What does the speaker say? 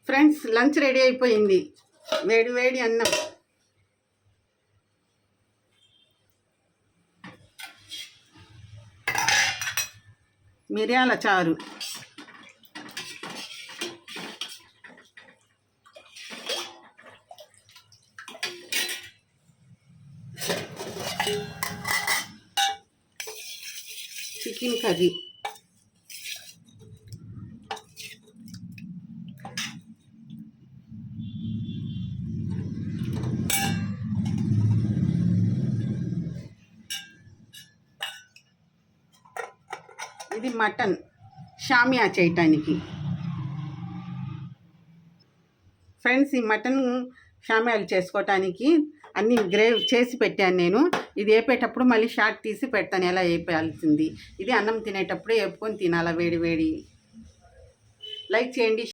Friends lunch ready అయిపోయింది. వేడి వేడి అన్నం, మిరియాల చారు, చికెన్ కర్రీ, ఇది మటన్ షామియా చేయటానికి. ఫ్రెండ్స్ ఈ మటన్ షామియాలు చేసుకోవటానికి అన్నీ గ్రేవ్ చేసి పెట్టాను నేను. ఇది వేపేటప్పుడు మళ్ళీ షార్ట్ తీసి పెడతాను ఎలా వేపేయాల్సింది. ఇది అన్నం తినేటప్పుడు వేపుకొని తినాలా వేడి వేడి. లైక్ చేయండి.